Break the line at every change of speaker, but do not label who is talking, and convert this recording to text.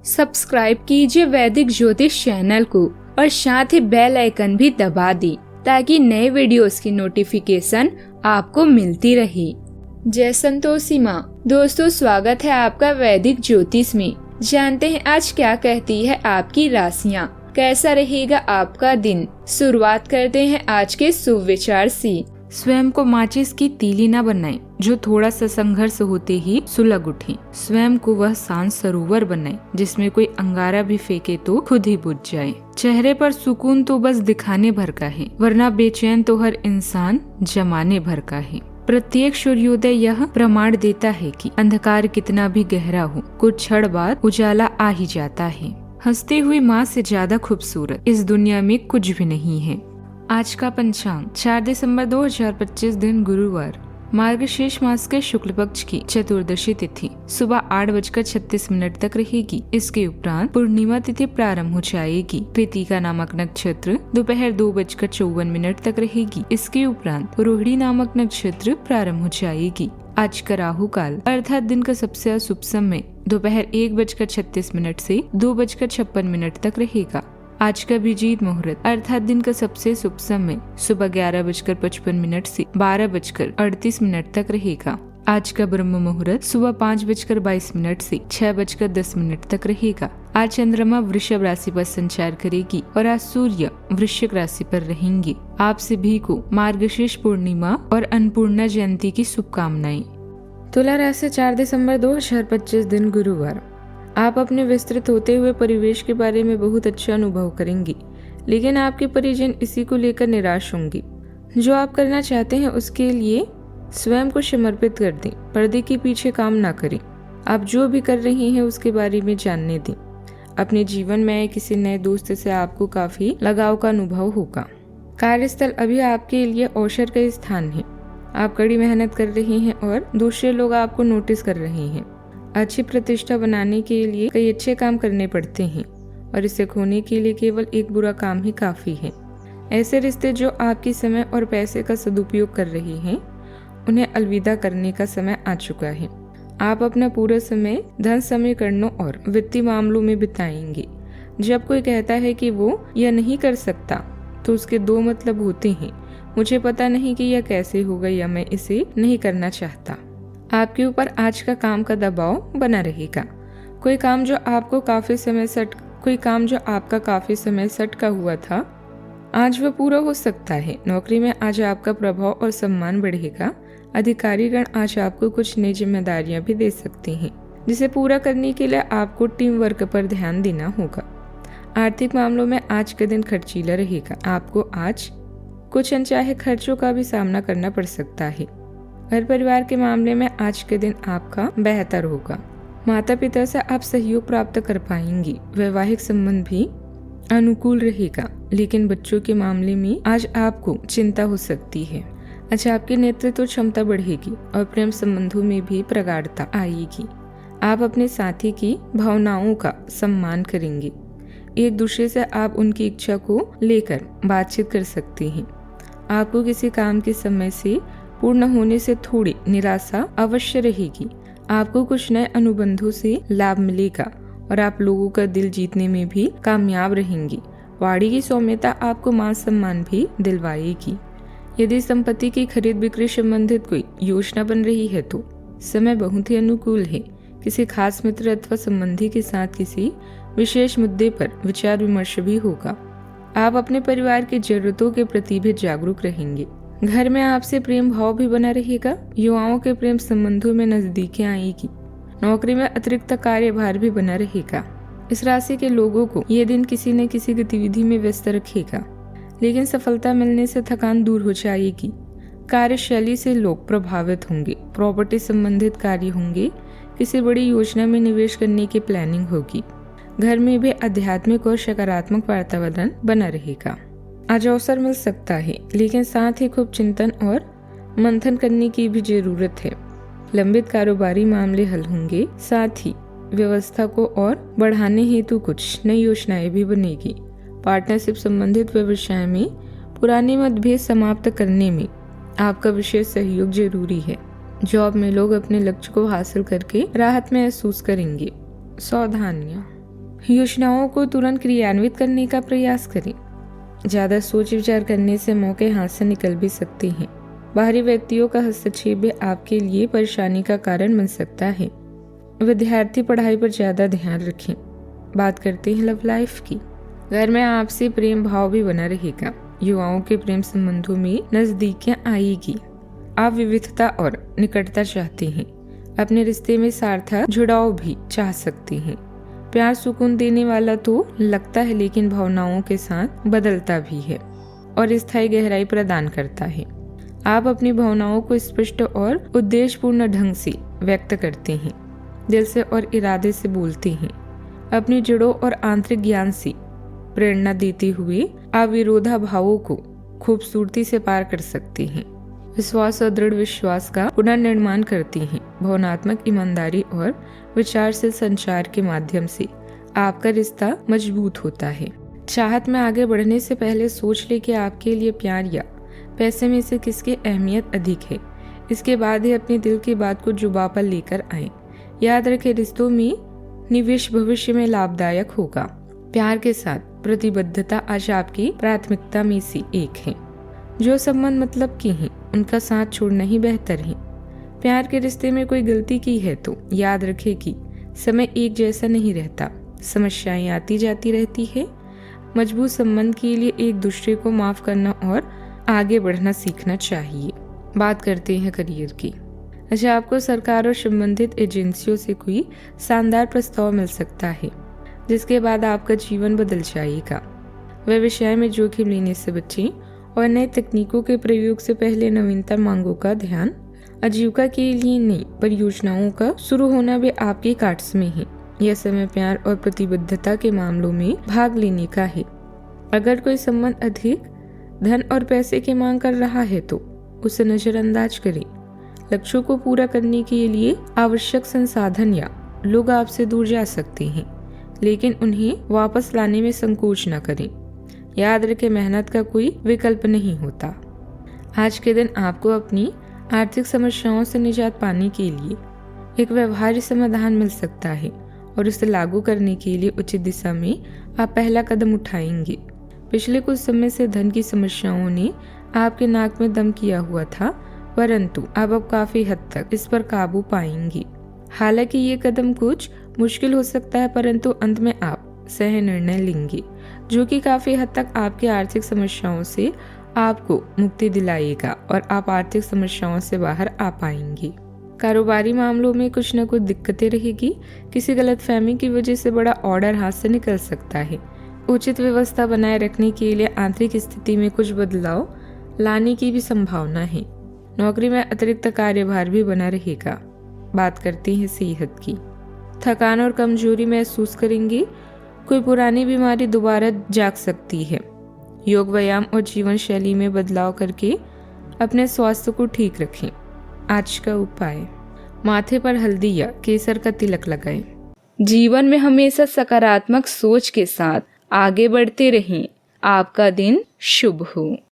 Subscribe कीजिए वैदिक ज्योतिष चैनल को और साथ ही बेल आइकन भी दबा दी ताकि नए वीडियोस की नोटिफिकेशन आपको मिलती रहे। जय संतोषी माँ। दोस्तों, स्वागत है आपका वैदिक ज्योतिष में। जानते हैं आज क्या कहती है आपकी राशियाँ, कैसा रहेगा आपका दिन। शुरुआत करते हैं आज के शुभ विचार से। स्वयं को माचिस की तीली न बनाएं जो थोड़ा सा संघर्ष होते ही सुलग उठे। स्वयं को वह शांत सरोवर बनाएं जिसमें कोई अंगारा भी फेंके तो खुद ही बुझ जाए। चेहरे पर सुकून तो बस दिखाने भर का है, वरना बेचैन तो हर इंसान जमाने भर का है। प्रत्येक सूर्योदय यह प्रमाण देता है कि अंधकार कितना भी गहरा हो, कुछ क्षण बाद उजाला आ ही जाता है। हंसती हुई माँ से ज्यादा खूबसूरत इस दुनिया में कुछ भी नहीं है। आज का पंचांग 4 दिसंबर 2025 दिन गुरुवार, मार्गशीर्ष मास के शुक्ल पक्ष की चतुर्दशी तिथि सुबह 8:36 तक रहेगी। इसके उपरांत पूर्णिमा तिथि प्रारंभ हो जाएगी। कृतिका नामक नक्षत्र दोपहर 2:54 तक रहेगी। इसके उपरांत रोहिणी नामक नक्षत्र प्रारंभ हो जाएगी। आज का राहु काल अर्थात दिन का सबसे अशुभ समय दोपहर 1:36 से 2:56 तक रहेगा। आज का अभिजीत मुहूर्त अर्थात दिन का सबसे शुभ समय सुबह 11:55 से 12:38 तक रहेगा। आज का ब्रह्म मुहूर्त सुबह 5:22 से 6:10 तक रहेगा। आज चंद्रमा वृषभ राशि पर संचार करेगी और आज सूर्य वृश्चिक राशि पर रहेंगे। आप सभी को मार्गशीर्ष पूर्णिमा और अन्नपूर्णा जयंती की शुभकामनाएं। तुला राशि 4 दिसंबर 2025 दिन गुरुवार, आप अपने विस्तृत होते हुए परिवेश के बारे में बहुत अच्छा अनुभव करेंगी, लेकिन आपके परिजन इसी को लेकर निराश होंगे। जो आप करना चाहते हैं उसके लिए स्वयं को समर्पित कर दें, पर्दे के पीछे काम ना करें। आप जो भी कर रही हैं उसके बारे में जानने दें। अपने जीवन में आए किसी नए दोस्त से आपको काफी लगाव का अनुभव होगा। कार्यस्थल अभी आपके लिए अवसर का स्थान है। आप कड़ी मेहनत कर रही हैं और दूसरे लोग आपको नोटिस कर रहे हैं। अच्छी प्रतिष्ठा बनाने के लिए कई अच्छे काम करने पड़ते हैं और इसे खोने के लिए केवल एक बुरा काम ही काफी है। ऐसे रिश्ते जो आपकी समय और पैसे का सदुपयोग कर रहे हैं, उन्हें अलविदा करने का समय आ चुका है। आप अपना पूरा समय धन समीकरणों और वित्तीय मामलों में बिताएंगे। जब कोई कहता है कि वो यह नहीं कर सकता तो उसके दो मतलब होते हैं, मुझे पता नहीं कि यह कैसे होगा या मैं इसे नहीं करना चाहता। आपके ऊपर आज का काम का दबाव बना रहेगा। कोई काम जो आपका काफी समय सटका हुआ था, आज वह पूरा हो सकता है। नौकरी में आज आपका प्रभाव और सम्मान बढ़ेगा। अधिकारीगण आज आपको कुछ नई जिम्मेदारियां भी दे सकते हैं, जिसे पूरा करने के लिए आपको टीम वर्क पर ध्यान देना होगा। आर्थिक मामलों में आज का दिन खर्चीला रहेगा। आपको आज कुछ अनचाहे खर्चों का भी सामना करना पड़ सकता है। घर परिवार के मामले में आज के दिन आपका बेहतर होगा। माता पिता से आप सहयोग प्राप्त कर पाएंगी। वैवाहिक संबंध भी अनुकूल रहेगा, लेकिन बच्चों के मामले में आज आपको चिंता हो सकती है। आज आपकी नेतृत्व क्षमता बढ़ेगी और प्रेम संबंधों में भी प्रगाढ़ता आएगी। आप अपने साथी की भावनाओं का सम्मान करेंगे। एक दूसरे से आप उनकी इच्छा को लेकर बातचीत कर सकते हैं। आपको किसी काम के समय से पूर्ण होने से थोड़ी निराशा अवश्य रहेगी। आपको कुछ नए अनुबंधों से लाभ मिलेगा और आप लोगों का दिल जीतने में भी कामयाब रहेंगी। वाणी की सौम्यता आपको मान सम्मान भी दिलवाएगी। यदि संपत्ति की खरीद बिक्री संबंधित कोई योजना बन रही है तो समय बहुत ही अनुकूल है। किसी खास मित्र अथवा संबंधी के साथ किसी विशेष मुद्दे पर विचार विमर्श भी होगा। आप अपने परिवार की जरूरतों के प्रति भी जागरूक रहेंगे। घर में आपसे प्रेम भाव भी बना रहेगा। युवाओं के प्रेम संबंधों में नजदीकी आएगी। नौकरी में अतिरिक्त कार्यभार भी बना रहेगा। इस राशि के लोगों को यह दिन किसी न किसी गतिविधि में व्यस्त रखेगा, लेकिन सफलता मिलने से थकान दूर हो जाएगी। कार्यशैली से लोग प्रभावित होंगे। प्रॉपर्टी संबंधित कार्य होंगे। किसी बड़ी योजना में निवेश करने की प्लानिंग होगी। घर में भी आध्यात्मिक और सकारात्मक वातावरण बना रहेगा। आज अवसर मिल सकता है, लेकिन साथ ही खूब चिंतन और मंथन करने की भी जरूरत है। लंबित कारोबारी मामले हल होंगे। साथ ही व्यवस्था को और बढ़ाने हेतु कुछ नई योजनाएं भी बनेगी। पार्टनरशिप संबंधित व्यवसाय में पुराने मतभेद समाप्त करने में आपका विशेष सहयोग जरूरी है। जॉब में लोग अपने लक्ष्य को हासिल करके राहत महसूस करेंगे। सावधानियां। योजनाओं को तुरंत क्रियान्वित करने का प्रयास करें। ज्यादा सोच विचार करने से मौके हाथ से निकल भी सकते हैं। बाहरी व्यक्तियों का हस्तक्षेप भी आपके लिए परेशानी का कारण बन सकता है। विद्यार्थी पढ़ाई पर ज्यादा ध्यान रखें। बात करते हैं लव लाइफ की। घर में आपसी प्रेम भाव भी बना रहेगा। युवाओं के प्रेम संबंधों में नजदीकियां आएगी। आप विविधता और निकटता चाहते हैं। अपने रिश्ते में सार्थक जुड़ाव भी चाह सकते हैं। प्यार सुकून देने वाला तो लगता है, लेकिन भावनाओं के साथ बदलता भी है और स्थायी गहराई प्रदान करता है। आप अपनी भावनाओं को स्पष्ट और उद्देश्यपूर्ण ढंग से व्यक्त करते हैं। दिल से और इरादे से बोलते हैं। अपनी जड़ों और आंतरिक ज्ञान से प्रेरणा देते हुए आप विरोधाभावों को खूबसूरती से पार कर सकते हैं। विश्वास और दृढ़ विश्वास का पुनर्निर्माण करती हैं। भावनात्मक ईमानदारी और विचारशील संचार के माध्यम से आपका रिश्ता मजबूत होता है। चाहत में आगे बढ़ने से पहले सोच ले कि आपके लिए प्यार या पैसे में से किसकी अहमियत अधिक है। इसके बाद ही अपने दिल की बात को जुबां पर लेकर आए। याद रखें, रिश्तों में निवेश भविष्य में लाभदायक होगा। प्यार के साथ प्रतिबद्धता आज आपकी प्राथमिकता में से एक है। जो संबंध मतलब के हैं उनका साथ छोड़ना ही बेहतर है। प्यार के रिश्ते में कोई गलती की है तो याद रखें कि समय एक जैसा नहीं रहता। समस्याएं आती जाती रहती है। मजबूत संबंध के लिए एक दूसरे को माफ करना और आगे बढ़ना सीखना चाहिए। बात करते हैं करियर की। अच्छा, आपको सरकार और संबंधित एजेंसियों से कोई शानदार प्रस्ताव मिल सकता है जिसके बाद आपका जीवन बदल जाएगा। व्यवसाय में जोखिम लेने से बचें और नई तकनीकों के प्रयोग से पहले नवीनतम मांगों का ध्यान। आजीविका के लिए नई परियोजनाओं का शुरू होना भी आपके कार्ड्स में है। यह समय प्यार और प्रतिबद्धता के मामलों में भाग लेने का है। अगर कोई संबंध अधिक धन और पैसे की मांग कर रहा है तो उसे नजरअंदाज करें। लक्ष्यों को पूरा करने के लिए आवश्यक संसाधन या लोग आपसे दूर जा सकते हैं, लेकिन उन्हें वापस लाने में संकोच न करें। याद रखें, मेहनत का कोई विकल्प नहीं होता। आज के दिन आपको अपनी आर्थिक समस्याओं से निजात पाने के लिए एक व्यवहार्य समाधान मिल सकता है और उसे लागू करने के लिए उचित दिशा में आप पहला कदम उठाएंगे। पिछले कुछ समय से धन की समस्याओं ने आपके नाक में दम किया हुआ था, परंतु अब काफी हद तक इस पर काबू पाएंगे। हालांकि ये कदम कुछ मुश्किल हो सकता है, परंतु अंत में आप सही निर्णय लेंगे जो कि काफी हद तक आपकी आर्थिक समस्याओं से आपको मुक्ति दिलाएगा और आप आर्थिक समस्याओं से बाहर आ पाएंगे। कारोबारी मामलों में कुछ न कुछ दिक्कतें रहेगी। किसी गलतफहमी की वजह से बड़ा ऑर्डर हाथ से निकल सकता है। उचित व्यवस्था बनाए रखने के लिए आंतरिक स्थिति में कुछ बदलाव लाने की भी संभावना है। नौकरी में अतिरिक्त कार्यभार भी बना रहेगा। बात करते हैं सेहत की। थकान और कमजोरी महसूस करेंगे। कोई पुरानी बीमारी दोबारा जाग सकती है। योग, व्यायाम और जीवन शैली में बदलाव करके अपने स्वास्थ्य को ठीक रखें। आज का उपाय, माथे पर हल्दी या केसर का तिलक लगाएं। जीवन में हमेशा सकारात्मक सोच के साथ आगे बढ़ते रहें। आपका दिन शुभ हो।